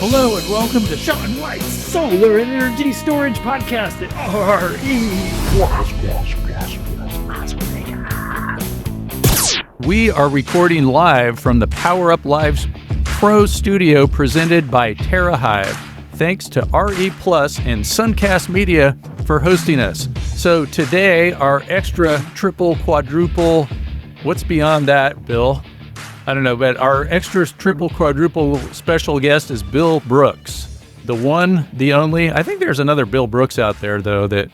Hello and welcome to Sean White's Solar and Energy Storage Podcast at RE. We are recording live from the Power Up Live's Pro Studio presented by TerraHive. Thanks to RE Plus and Suncast Media for hosting us. So today, our extra triple, quadruple, what's beyond that, Bill? I don't know, but our extra triple, quadruple special guest is Bill Brooks. The one, the only. I think there's another Bill Brooks out there, though, that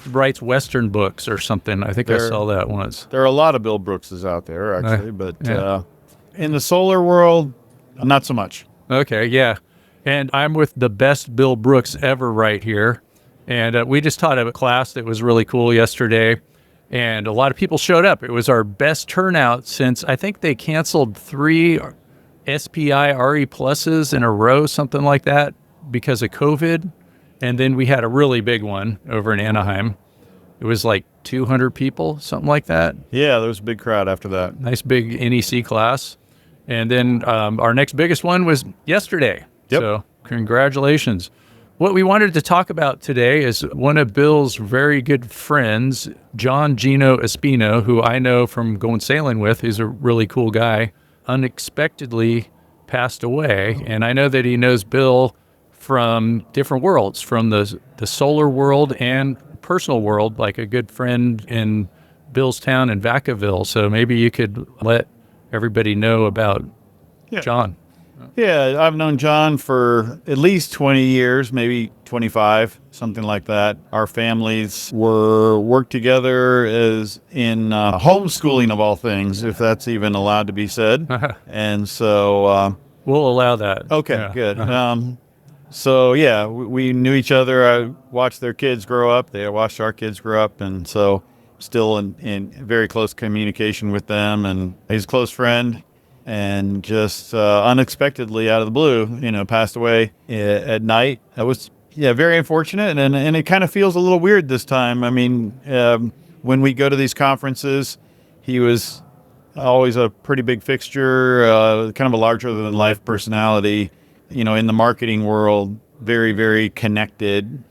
writes Western books or something. I think I saw that once. There are a lot of Bill Brookses out there, actually, but in the solar world, not so much. Okay, yeah. And I'm with the best Bill Brooks ever right here. And we just taught a class that was really cool yesterday. And a lot of people showed up. It was our best turnout since I think they canceled 3 SPI RE Pluses in a row, something like that, because of COVID. And then we had a really big one over in Anaheim. It was like 200 people, something like that. Yeah, there was a big crowd after that. Nice big NEC class. And then our next biggest one was yesterday. Yep. So congratulations. What we wanted to talk about today is one of Bill's very good friends, Gino Espino, who I know from going sailing with. He's a really cool guy, unexpectedly passed away. And I know that he knows Bill from different worlds, from the solar world and personal world, like a good friend in Bill's town in Vacaville. So maybe you could let everybody know about John. Yeah, I've known John for at least 20 years, maybe 25, something like that. Our families worked together as in homeschooling of all things, if that's even allowed to be said. And so... we'll allow that. Okay, yeah. Good. So, yeah, we knew each other. I watched their kids grow up. They watched our kids grow up. And so still in very close communication with them. And he's a close friend. And just unexpectedly out of the blue, passed away at night. That was, very unfortunate. And it kind of feels a little weird this time. I mean, when we go to these conferences, he was always a pretty big fixture, kind of a larger-than-life personality, in the marketing world, very, very connected,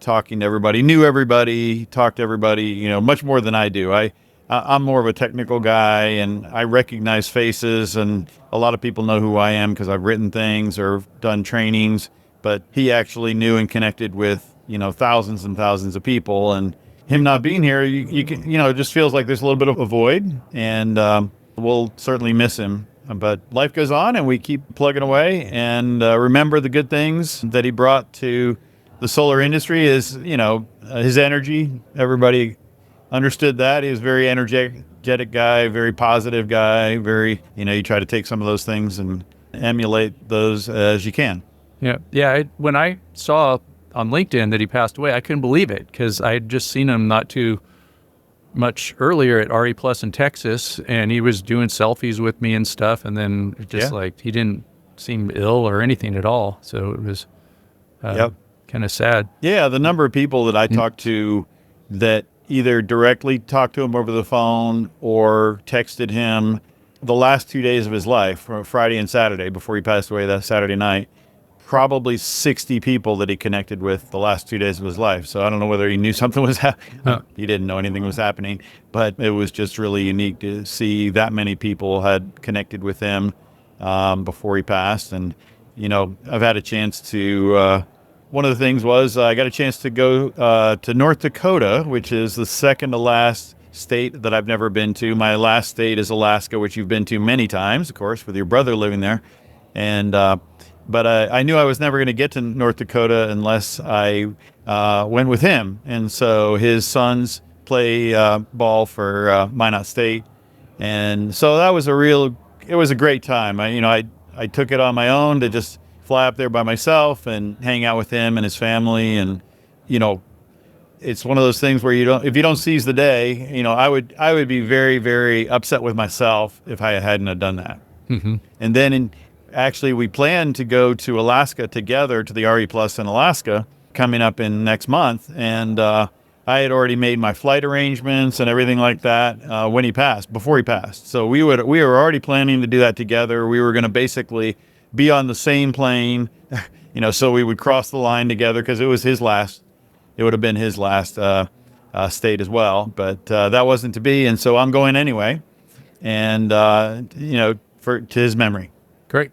talking to everybody, knew everybody, talked to everybody, much more than I do. I'm more of a technical guy, and I recognize faces, and a lot of people know who I am because I've written things or done trainings, but he actually knew and connected with, thousands and thousands of people, and him not being here, you can, it just feels like there's a little bit of a void, and we'll certainly miss him. But life goes on, and we keep plugging away, and remember the good things that he brought to the solar industry is, his energy. Everybody understood that. He was a very energetic guy, very positive guy, very, you try to take some of those things and emulate those as you can. Yeah. When I saw on LinkedIn that he passed away, I couldn't believe it because I had just seen him not too much earlier at RE Plus in Texas, and he was doing selfies with me and stuff, and then just he didn't seem ill or anything at all. So it was kind of sad. Yeah, the number of people that I talked to that either directly talked to him over the phone or texted him the last 2 days of his life, Friday and Saturday, before he passed away that Saturday night, probably 60 people that he connected with the last 2 days of his life. So I don't know whether he knew something was happening. He didn't know anything was happening, but it was just really unique to see that many people had connected with him before he passed. And, I've had a chance to... one of the things was I got a chance to go to North Dakota, which is the second to last state that I've never been to. My last state is Alaska, which you've been to many times, of course, with your brother living there. And but I knew I was never going to get to North Dakota unless I went with him. And so his sons play ball for Minot State. And so that was it was a great time. I took it on my own to just fly up there by myself and hang out with him and his family. And, it's one of those things where if you don't seize the day, I would be very, very upset with myself if I hadn't have done that. Mm-hmm. And then actually we planned to go to Alaska together to the RE Plus in Alaska coming up in next month. And, I had already made my flight arrangements and everything like that before he passed. So we were already planning to do that together. We were going to basically be on the same plane so we would cross the line together because it was it would have been his last state as well, but that wasn't to be. And so I'm going anyway. And, to his memory. Great.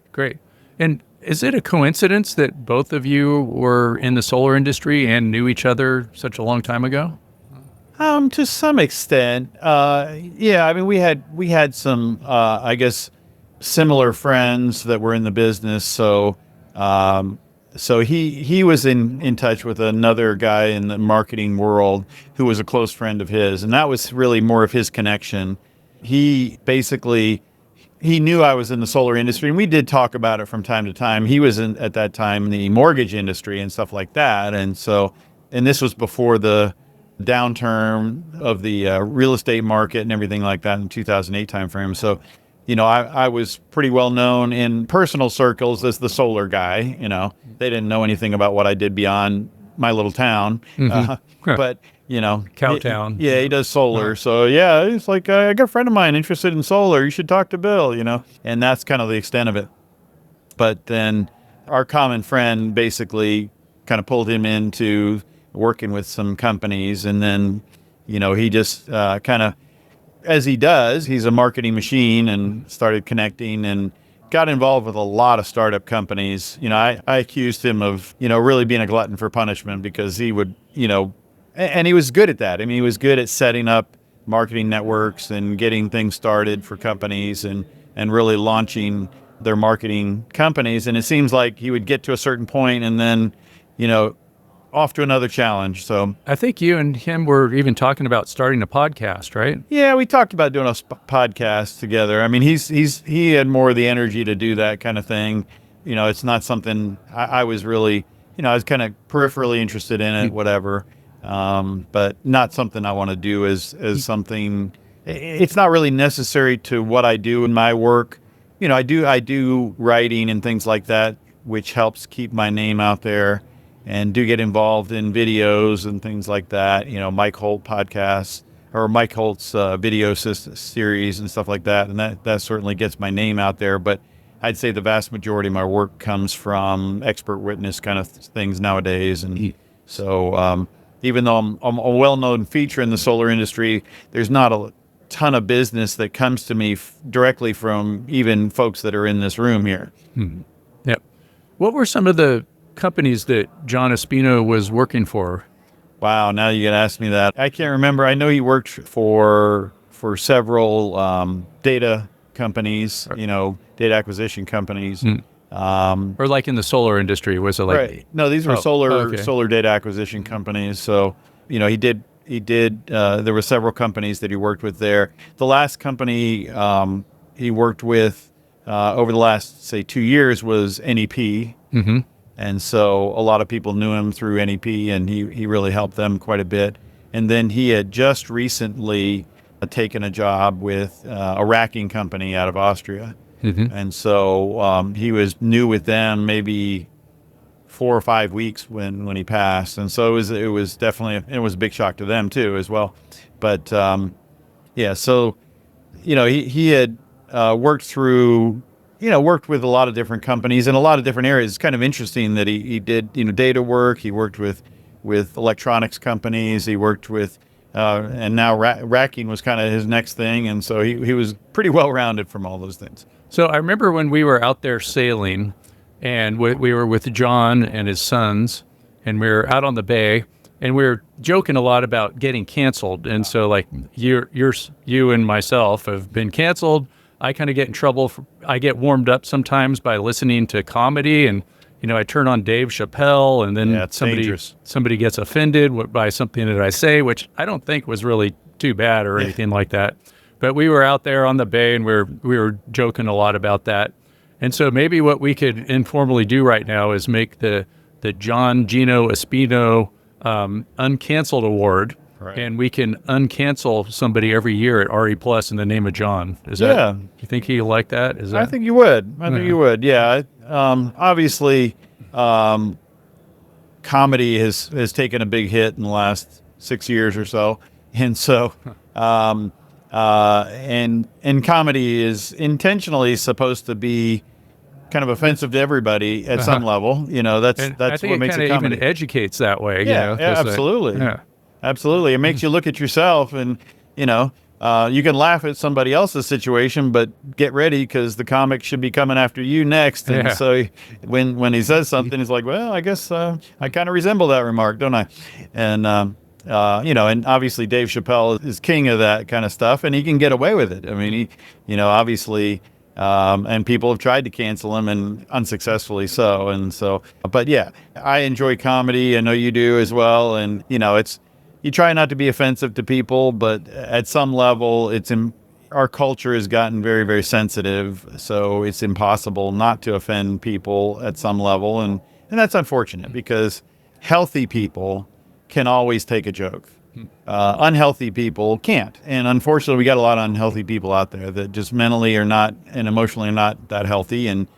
And is it a coincidence that both of you were in the solar industry and knew each other such a long time ago? To some extent, yeah. I mean, we had some, I guess, similar friends that were in the business. So, he was in touch with another guy in the marketing world who was a close friend of his, and that was really more of his connection. He knew I was in the solar industry, and we did talk about it from time to time. He was at that time in the mortgage industry and stuff like that, and this was before the downturn of the real estate market and everything like that in 2008 timeframe. So, I was pretty well known in personal circles as the solar guy. They didn't know anything about what I did beyond my little town, but Cowtown. He does solar. So yeah, it's like, I got a friend of mine interested in solar. You should talk to Bill, and that's kind of the extent of it. But then our common friend basically kind of pulled him into working with some companies. And then, he just kind of, as he does, he's a marketing machine, and started connecting and got involved with a lot of startup companies. I accused him of, really being a glutton for punishment, because he would, and he was good at that. I mean, he was good at setting up marketing networks and getting things started for companies and really launching their marketing companies. And it seems like he would get to a certain point and then, off to another challenge. So I think you and him were even talking about starting a podcast, right? Yeah, we talked about doing a podcast together. I mean, he had more of the energy to do that kind of thing. It's not something I was really, I was kind of peripherally interested in it, whatever. But not something I want to do as something. It's not really necessary to what I do in my work. I do writing and things like that, which helps keep my name out there, and do get involved in videos and things like that. Mike Holt podcasts, or Mike Holt's video series and stuff like that. And that certainly gets my name out there. But I'd say the vast majority of my work comes from expert witness kind of things nowadays. And so, even though I'm a well-known feature in the solar industry, there's not a ton of business that comes to me directly from even folks that are in this room here. Yep. What were some of the companies that John Espino was working for? Wow, now you can ask me that. I can't remember. I know he worked for several data companies, data acquisition companies. Or like in the solar industry, was it like? Right. No, these were solar data acquisition companies. So, he did, there were several companies that he worked with there. The last company he worked with over the last, say, 2 years was NEP. Mm-hmm. And so a lot of people knew him through NEP, and he really helped them quite a bit. And then he had just recently taken a job with a racking company out of Austria. Mm-hmm. And so he was new with them maybe 4 or 5 weeks when he passed. And so it was definitely, it was a big shock to them too as well. But so, he had worked with a lot of different companies in a lot of different areas. It's kind of interesting that he did, data work. He worked with electronics companies. He worked with, and now racking was kind of his next thing. And so he was pretty well-rounded from all those things. So I remember when we were out there sailing, and we were with John and his sons, and we were out on the bay, and we were joking a lot about getting canceled. And so like you and myself have been canceled. I kind of get in trouble. I get warmed up sometimes by listening to comedy, and I turn on Dave Chappelle, and then somebody gets offended by something that I say, which I don't think was really too bad or anything like that. But we were out there on the bay, and we were joking a lot about that. And so maybe what we could informally do right now is make the John Gino Espino Uncancelled Award. Right. And we can uncancel somebody every year at RE Plus in the name of John. Is that? You think he'd like that? I think you would. I think you would. Yeah. Obviously, comedy has taken a big hit in the last 6 years or so, and so and comedy is intentionally supposed to be kind of offensive to everybody at some level. That's And I think what makes it comedy. even educates that way. Yeah, yeah, absolutely. Absolutely. It makes you look at yourself and, you can laugh at somebody else's situation, but get ready because the comic should be coming after you next. And so when he says something, he's like, well, I guess I kind of resemble that remark, don't I? And, and obviously Dave Chappelle is king of that kind of stuff, and he can get away with it. I mean, obviously, and people have tried to cancel him and unsuccessfully so. And so, but yeah, I enjoy comedy. I know you do as well. And, you try not to be offensive to people, but at some level, our culture has gotten very, very sensitive. So it's impossible not to offend people at some level. And that's unfortunate because healthy people can always take a joke. Unhealthy people can't. And unfortunately, we got a lot of unhealthy people out there that just mentally are not and emotionally are not that healthy. And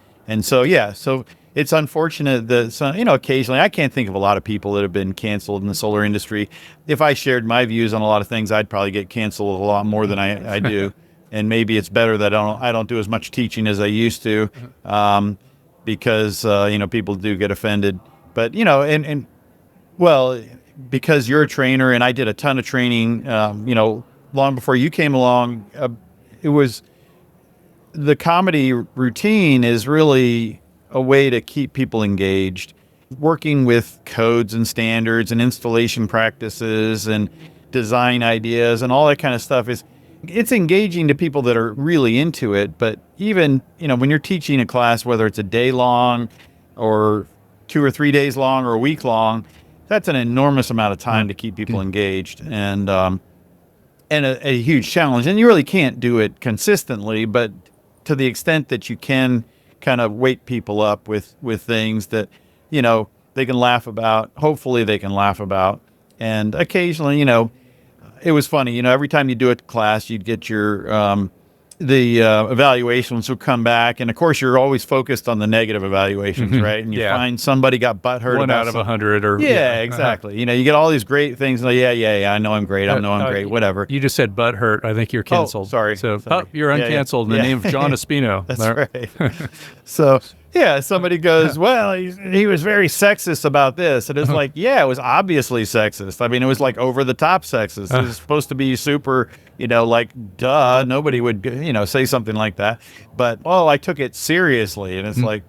so, so it's unfortunate that, occasionally I can't think of a lot of people that have been canceled in the solar industry. If I shared my views on a lot of things, I'd probably get canceled a lot more than I do. And maybe it's better that I don't do as much teaching as I used to, because, people do get offended. But, because you're a trainer and I did a ton of training, long before you came along, it was the comedy routine is really a way to keep people engaged. Working with codes and standards and installation practices and design ideas and all that kind of stuff it's engaging to people that are really into it. But even, when you're teaching a class, whether it's a day long or 2 or 3 days long or a week long, that's an enormous amount of time to keep people engaged and a huge challenge. And you really can't do it consistently, but to the extent that you can kind of wake people up with things that, they can laugh about. Hopefully they can laugh about. And occasionally, it was funny, every time you do a class, you'd get your, the evaluations will come back. And of course, you're always focused on the negative evaluations, right? And you find somebody got butthurt. 1 out of 100 or. Yeah, exactly. You get all these great things. Like, yeah, I know I'm great. I know I'm great, whatever. You just said butthurt. I think you're canceled. Oh, sorry. So you're uncanceled in the name of John Espino. That's right. So, somebody goes, well, he was very sexist about this. And it's like, it was obviously sexist. I mean, it was like over the top sexist. It was supposed to be super, duh, nobody would, say something like that. But, I took it seriously. And it's like,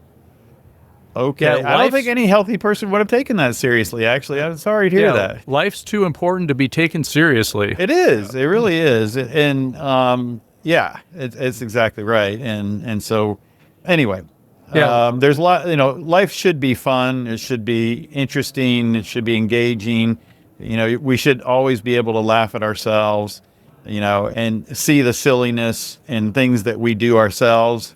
okay. I don't think any healthy person would have taken that seriously, actually. I'm sorry to hear that. Life's too important to be taken seriously. It is. It really is. And, it's exactly right. And so, anyway. There's a lot, life should be fun. It should be interesting. It should be engaging. We should always be able to laugh at ourselves, and see the silliness in things that we do ourselves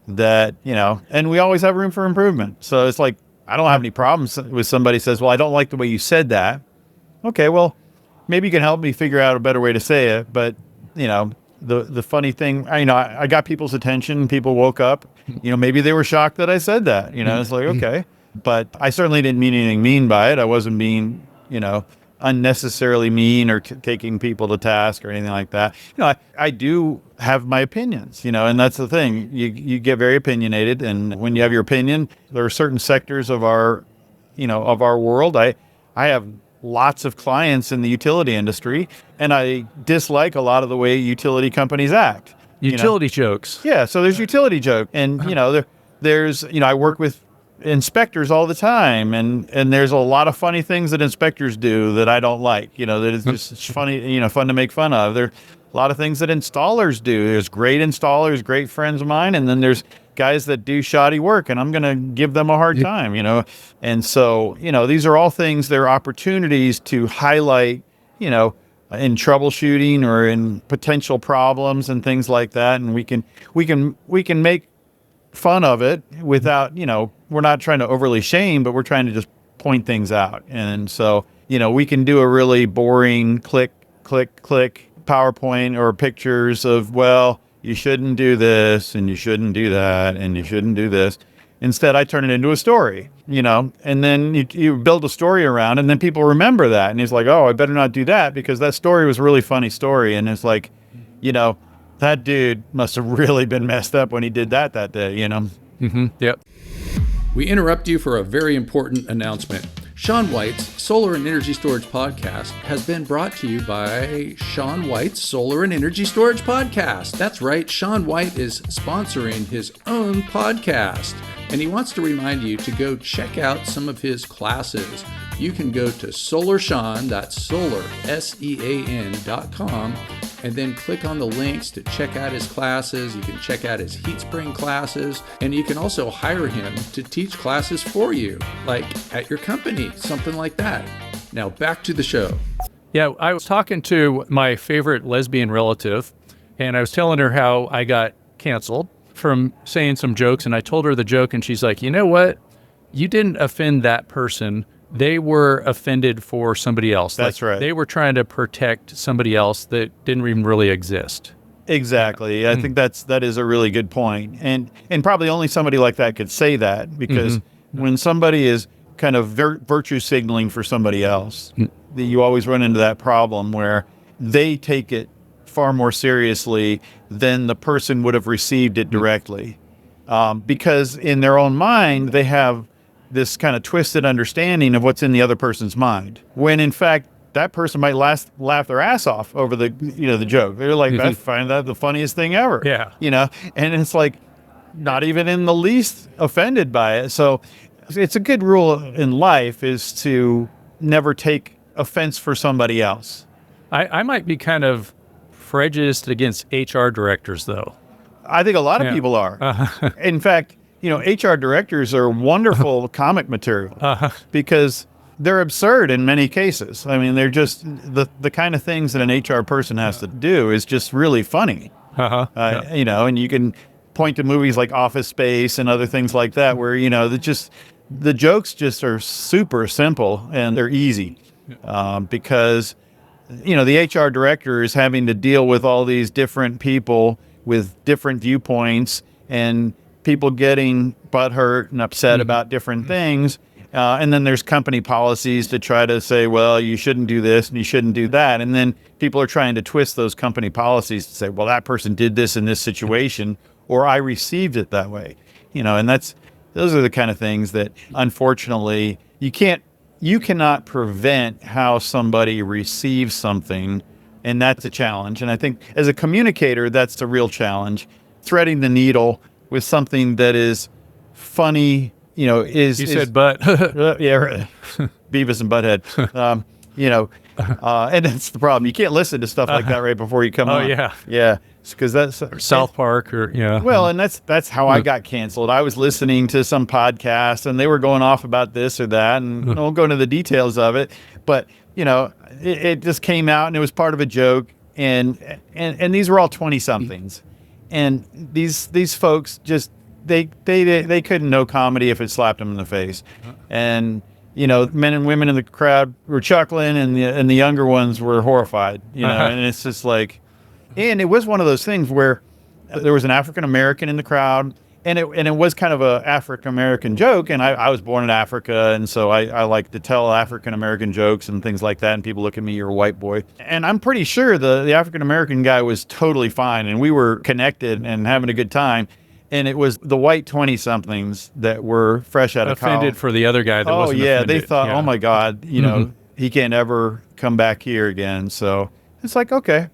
that, and we always have room for improvement. So it's like, I don't have any problems with somebody says, well, I don't like the way you said that. Okay, well, maybe you can help me figure out a better way to say it. But, the funny thing, I got people's attention. People woke up, maybe they were shocked that I said that, it's like, okay, but I certainly didn't mean anything mean by it. I wasn't being, unnecessarily mean or taking people to task or anything like that. I do have my opinions, and that's the thing. You get very opinionated. And when you have your opinion, there are certain sectors of our world. I have lots of clients in the utility industry, and I dislike a lot of the way utility companies act. Utility jokes. Yeah, so there's utility joke, and there's I work with inspectors all the time, and there's a lot of funny things that inspectors do that I don't like. That is just funny, fun to make fun of. There are a lot of things that installers do. There's great installers, great friends of mine, and then there's guys that do shoddy work, and I'm going to give them a hard time, And so, these are all things, they're opportunities to highlight, in troubleshooting or in potential problems and things like that. And we can make fun of it without, we're not trying to overly shame, but we're trying to just point things out. And so, we can do a really boring click, click, click PowerPoint or pictures of, well, you shouldn't do this, and you shouldn't do that, and you shouldn't do this. Instead, I turn it into a story, and then you build a story around, and then people remember that. And he's like, oh, I better not do that because that story was a really funny story. And it's like, that dude must have really been messed up when he did that day, Yep. We interrupt you for a very important announcement. Shaun White's Solar and Energy Storage Podcast has been brought to you by Shaun White's Solar and Energy Storage Podcast. That's right, Shaun White is sponsoring his own podcast, and he wants to remind you to go check out some of his classes. You can go to SolarSEAN, that's Solar, SEAN.com, and then click on the links to check out his classes. You can check out his heat spring classes, and you can also hire him to teach classes for you, like at your company, something like that. Now back to the show. Yeah, I was talking to my favorite lesbian relative, and I was telling her how I got canceled from saying some jokes, and I told her the joke, and she's like, you know what? You didn't offend that person. They were offended for somebody else. That's right. They were trying to protect somebody else that didn't even really exist. Exactly. I think that is a really good point. And probably only somebody like that could say that, because when somebody is kind of virtue signaling for somebody else, you always run into that problem where they take it far more seriously than the person would have received it directly. Because in their own mind, they have this kind of twisted understanding of what's in the other person's mind, when in fact that person might laugh their ass off over the joke. They're like, I find that the funniest thing ever. Yeah. And it's like not even in the least offended by it. So it's a good rule in life is to never take offense for somebody else. I might be kind of prejudiced against HR directors, though. I think a lot of people are. In fact, HR directors are wonderful comic material because they're absurd in many cases. I mean, they're just the kind of things that an HR person has to do is just really funny. And you can point to movies like Office Space and other things like that where, the jokes just are super simple and they're easy because, the HR director is having to deal with all these different people with different viewpoints and people getting butthurt and upset about different things. And then there's company policies to try to say, well, you shouldn't do this and you shouldn't do that. And then people are trying to twist those company policies to say, well, that person did this in this situation, or I received it that way. And those are the kind of things that unfortunately you cannot prevent how somebody receives something. And that's a challenge. And I think as a communicator, that's the real challenge. Threading the needle with something that is funny, is... You said butt. Yeah, Beavis and Butthead. And that's the problem. You can't listen to stuff like that right before you come on. Oh, yeah. Yeah, because that's... Or South Park or, yeah. Well, and that's how I got canceled. I was listening to some podcast, and they were going off about this or that, and I won't go into the details of it, but, it just came out, and it was part of a joke, and these were all 20-somethings. And these folks just they couldn't know comedy if it slapped them in the face, and men and women in the crowd were chuckling, and the younger ones were horrified. And it's just like, and it was one of those things where there was an African American in the crowd, and it was kind of a African American joke, and I was born in Africa, and so I like to tell African American jokes and things like that, and people look at me, you're a white boy. And I'm pretty sure the African American guy was totally fine, and we were connected and having a good time. And it was the white 20-somethings that were fresh out of college. Offended for the other guy that wasn't offended. They thought, oh my God, he can't ever come back here again. So it's like, okay,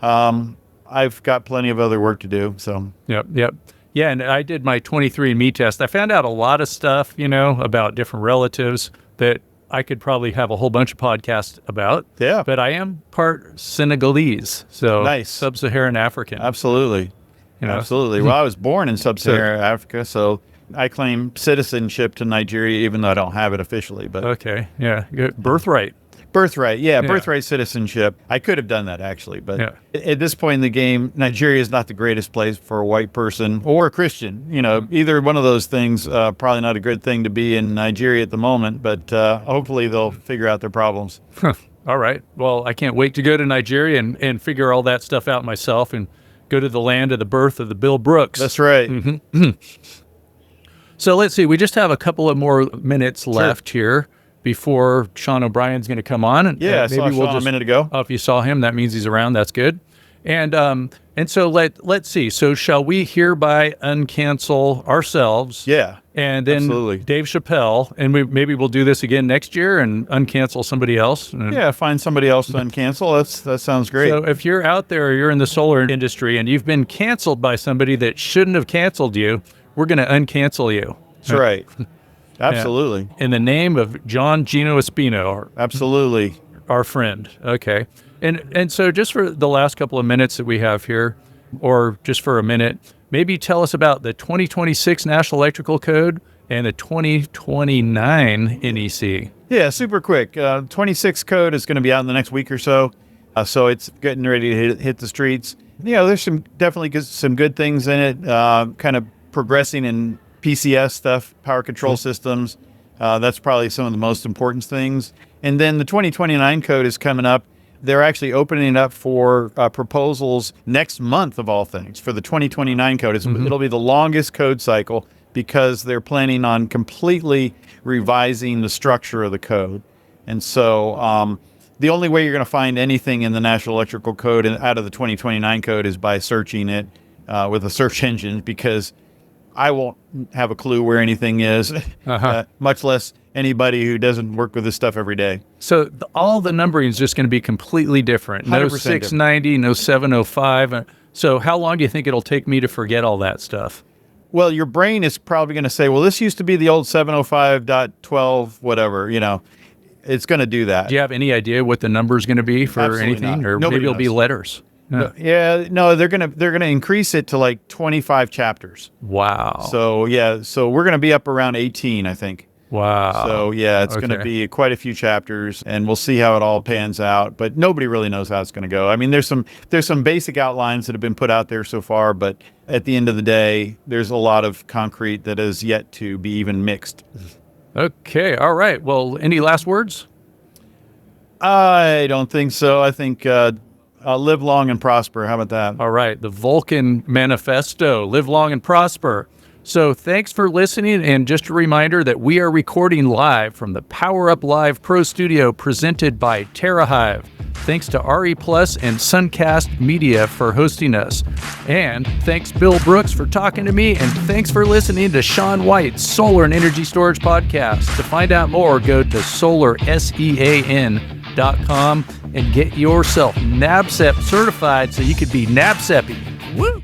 I've got plenty of other work to do. So Yep. Yeah, and I did my 23andMe test. I found out a lot of stuff, about different relatives that I could probably have a whole bunch of podcasts about. Yeah. But I am part Senegalese, so nice. Sub-Saharan African. Absolutely. Absolutely. Well, I was born in Sub-Saharan Africa, so I claim citizenship to Nigeria, even though I don't have it officially. But okay, yeah. Good. Birthright. Birthright citizenship. I could have done that, actually. But at this point in the game, Nigeria is not the greatest place for a white person or a Christian. Either one of those things, probably not a good thing to be in Nigeria at the moment. But hopefully they'll figure out their problems. All right. Well, I can't wait to go to Nigeria and figure all that stuff out myself and go to the land of the birth of the Bill Brooks. That's right. So let's see. We just have a couple of more minutes left here before Sean O'Brien's going to come on. And I saw Sean a minute ago. If you saw him, that means he's around. That's good. And so let's see. So shall we hereby uncancel ourselves? Yeah. And then absolutely. Dave Chappelle, and maybe we'll do this again next year and uncancel somebody else. Yeah, find somebody else to uncancel. That sounds great. So if you're out there, you're in the solar industry, and you've been canceled by somebody that shouldn't have canceled you, we're going to uncancel you. That's right. Absolutely. In the name of John Gino Espino. Absolutely. Our friend. Okay. And so just for the last couple of minutes that we have here, or just for a minute, maybe tell us about the 2026 National Electrical Code and the 2029 NEC. Yeah, super quick. 26 code is going to be out in the next week or so. So it's getting ready to hit the streets. There's definitely some good things in it, kind of progressing in PCS stuff, power control systems. That's probably some of the most important things. And then the 2029 code is coming up. They're actually opening it up for proposals next month, of all things, for the 2029 code. It'll be the longest code cycle because they're planning on completely revising the structure of the code. And so the only way you're going to find anything in the National Electrical Code and out of the 2029 code is by searching it with a search engine, because I won't have a clue where anything is, much less anybody who doesn't work with this stuff every day. So all the numbering is just going to be completely different. No 690, no 705. So how long do you think it'll take me to forget all that stuff? Well, your brain is probably going to say, well, this used to be the old 705.12, whatever, It's going to do that. Do you have any idea what the number is going to be for Absolutely anything? not. Or Nobody maybe it'll be knows. letters. No, they're gonna increase it to like 25 chapters. Wow. So we're gonna be up around 18, I think. Wow. So it's gonna be quite a few chapters, and we'll see how it all pans out. But nobody really knows how it's gonna go. I mean, there's some basic outlines that have been put out there so far, but at the end of the day, there's a lot of concrete that is yet to be even mixed. Okay. All right. Well, any last words? I don't think so. I think live long and prosper. How about that? All right. The Vulcan Manifesto, live long and prosper. So thanks for listening. And just a reminder that we are recording live from the Power Up Live Pro Studio presented by TerraHive. Thanks to RE Plus and Suncast Media for hosting us. And thanks Bill Brooks for talking to me. And thanks for listening to Sean White's Solar and Energy Storage Podcast. To find out more, go to SolarSEAN.com and get yourself NABCEP certified so you could be NABCEP-y. Woo!